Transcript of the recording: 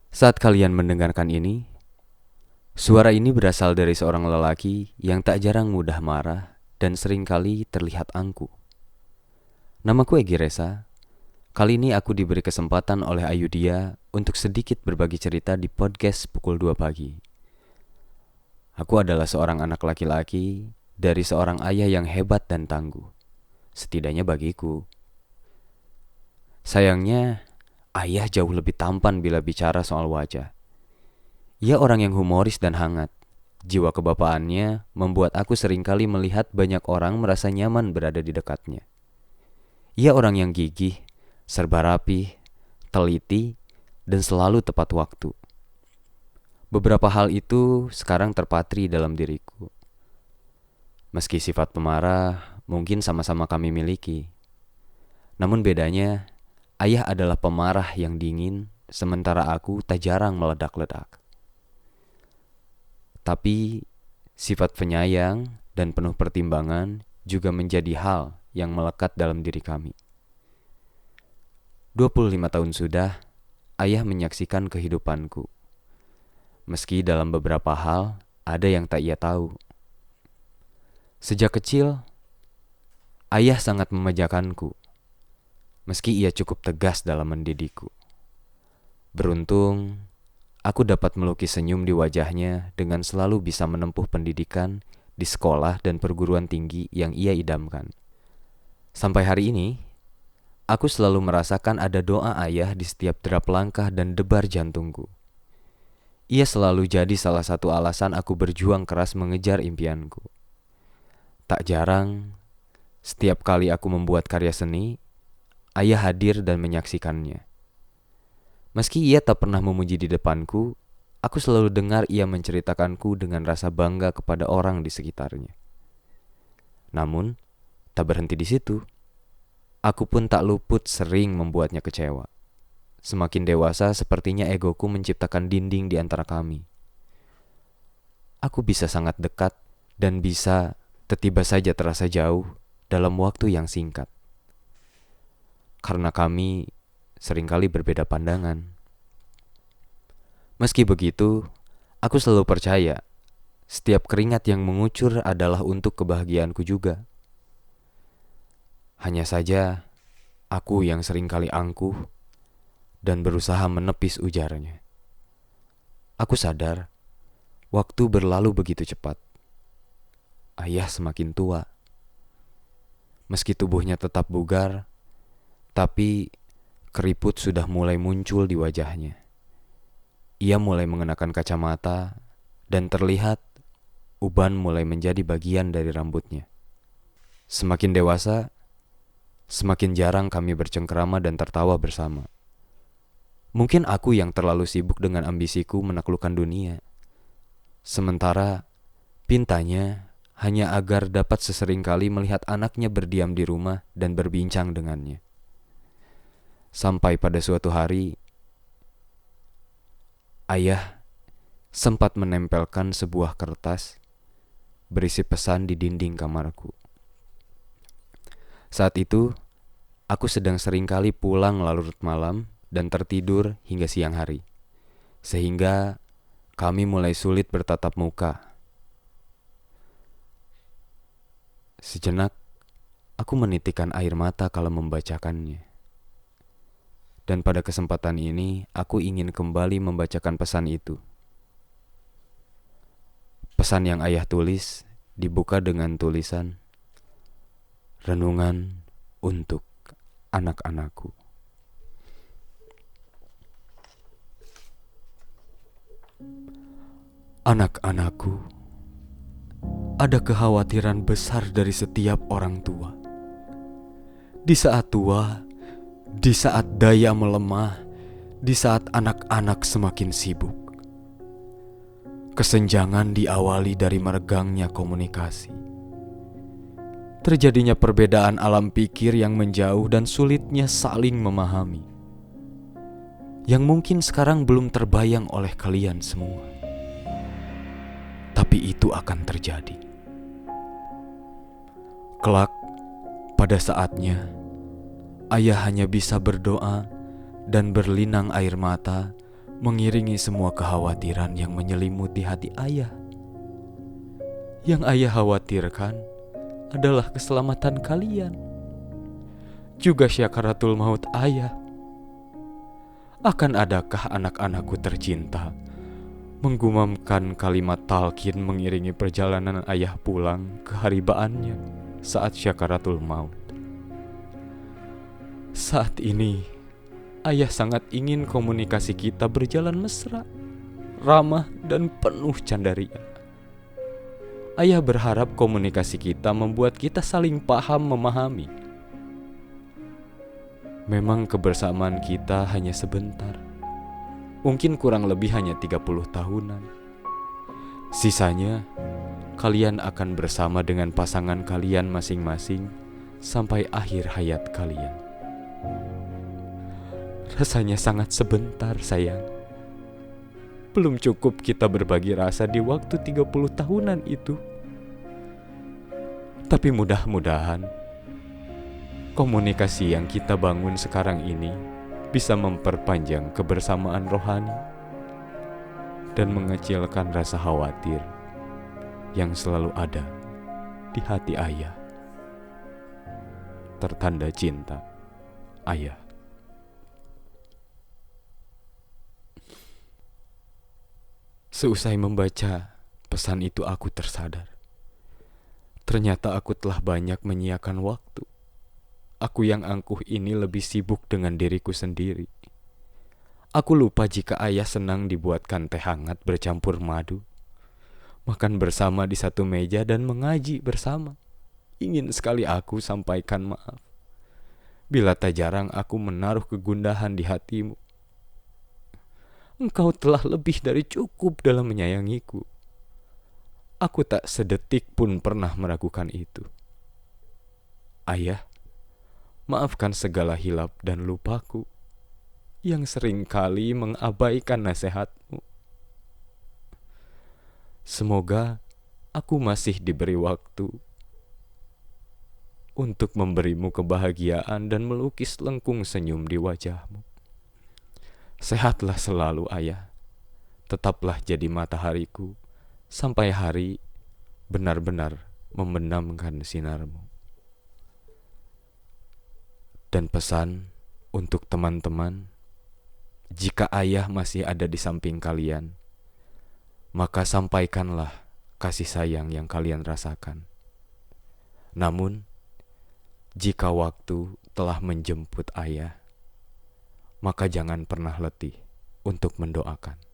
Saat kalian mendengarkan ini, suara ini berasal dari seorang lelaki yang tak jarang mudah marah dan seringkali terlihat angkuh. Namaku Egi Reza. Kali ini aku diberi kesempatan oleh Ayudia untuk sedikit berbagi cerita di podcast pukul 2 pagi. Aku adalah seorang anak laki-laki dari seorang ayah yang hebat dan tangguh, setidaknya bagiku. Sayangnya, ayah jauh lebih tampan bila bicara soal wajah. Ia orang yang humoris dan hangat. Jiwa kebapaannya membuat aku seringkali melihat banyak orang merasa nyaman berada di dekatnya. Ia orang yang gigih, serba rapi, teliti, dan selalu tepat waktu. Beberapa hal itu sekarang terpatri dalam diriku. Meski sifat pemarah mungkin sama-sama kami miliki. Namun bedanya, ayah adalah pemarah yang dingin, sementara aku tak jarang meledak-ledak. Tapi sifat penyayang dan penuh pertimbangan juga menjadi hal yang melekat dalam diri kami. 25 tahun sudah, ayah menyaksikan kehidupanku. Meski dalam beberapa hal ada yang tak ia tahu. Sejak kecil, ayah sangat memanjakanku. Meski ia cukup tegas dalam mendidikku. Beruntung, aku dapat melukis senyum di wajahnya dengan selalu bisa menempuh pendidikan di sekolah dan perguruan tinggi yang ia idamkan. Sampai hari ini, aku selalu merasakan ada doa ayah di setiap derap langkah dan debar jantungku. Ia selalu jadi salah satu alasan aku berjuang keras mengejar impianku. Tak jarang, setiap kali aku membuat karya seni, ayah hadir dan menyaksikannya. Meski ia tak pernah memuji di depanku, aku selalu dengar ia menceritakanku dengan rasa bangga kepada orang di sekitarnya. Namun, tak berhenti di situ. Aku pun tak luput sering membuatnya kecewa. Semakin dewasa, sepertinya egoku menciptakan dinding di antara kami. Aku bisa sangat dekat dan bisa tiba saja terasa jauh dalam waktu yang singkat. Karena kami seringkali berbeda pandangan. Meski begitu, aku selalu percaya setiap keringat yang mengucur adalah untuk kebahagiaanku juga. Hanya saja, aku yang seringkali angkuh dan berusaha menepis ujarnya. Aku sadar, waktu berlalu begitu cepat. Ayah semakin tua. Meski tubuhnya tetap bugar, tapi keriput sudah mulai muncul di wajahnya. Ia mulai mengenakan kacamata dan terlihat uban mulai menjadi bagian dari rambutnya. Semakin dewasa, semakin jarang kami bercengkerama dan tertawa bersama. Mungkin aku yang terlalu sibuk dengan ambisiku menaklukkan dunia. Sementara pintanya hanya agar dapat sesering kali melihat anaknya berdiam di rumah dan berbincang dengannya. Sampai pada suatu hari, ayah sempat menempelkan sebuah kertas berisi pesan di dinding kamarku. Saat itu, aku sedang seringkali pulang larut malam dan tertidur hingga siang hari. Sehingga kami mulai sulit bertatap muka. Sejenak, aku menitikkan air mata kala membacakannya. Dan pada kesempatan ini, aku ingin kembali membacakan pesan itu. Pesan yang ayah tulis dibuka dengan tulisan, "Renungan untuk anak-anakku." Anak-anakku, ada kekhawatiran besar dari setiap orang tua. Di saat tua, di saat daya melemah, di saat anak-anak semakin sibuk. Kesenjangan diawali dari meregangnya komunikasi. Terjadinya perbedaan alam pikir yang menjauh dan sulitnya saling memahami. Yang mungkin sekarang belum terbayang oleh kalian semua. Tapi itu akan terjadi. Kelak, pada saatnya, ayah hanya bisa berdoa dan berlinang air mata mengiringi semua kekhawatiran yang menyelimuti hati ayah. Yang ayah khawatirkan adalah keselamatan kalian, juga syakaratul maut ayah. Akan adakah anak-anakku tercinta menggumamkan kalimat talqin mengiringi perjalanan ayah pulang ke haribaannya saat syakaratul maut? Saat ini, ayah sangat ingin komunikasi kita berjalan mesra, ramah, dan penuh candaria. Ayah berharap komunikasi kita membuat kita saling paham memahami. Memang kebersamaan kita hanya sebentar. Mungkin kurang lebih hanya 30 tahunan. Sisanya, kalian akan bersama dengan pasangan kalian masing-masing sampai akhir hayat kalian. Rasanya sangat sebentar, sayang. Belum cukup kita berbagi rasa di waktu 30 tahunan itu. Tapi mudah-mudahan komunikasi yang kita bangun sekarang ini bisa memperpanjang kebersamaan rohani dan mengecilkan rasa khawatir yang selalu ada di hati ayah. Tertanda cinta, ayah. Seusai membaca pesan itu, aku tersadar. Ternyata aku telah banyak menyiakan waktu. Aku yang angkuh ini lebih sibuk dengan diriku sendiri. Aku lupa jika ayah senang dibuatkan teh hangat bercampur madu, makan bersama di satu meja dan mengaji bersama. Ingin sekali aku sampaikan maaf bila tak jarang aku menaruh kegundahan di hatimu. Engkau telah lebih dari cukup dalam menyayangiku. Aku tak sedetik pun pernah meragukan itu. Ayah, maafkan segala hilap dan lupaku yang seringkali mengabaikan nasihatmu. Semoga aku masih diberi waktu untuk memberimu kebahagiaan dan melukis lengkung senyum di wajahmu. Sehatlah selalu, ayah. Tetaplah jadi matahariku sampai hari benar-benar membenamkan sinarmu. Dan pesan untuk teman-teman, jika ayah masih ada di samping kalian, maka sampaikanlah kasih sayang yang kalian rasakan. Namun, jika waktu telah menjemput ayah, maka jangan pernah letih untuk mendoakan.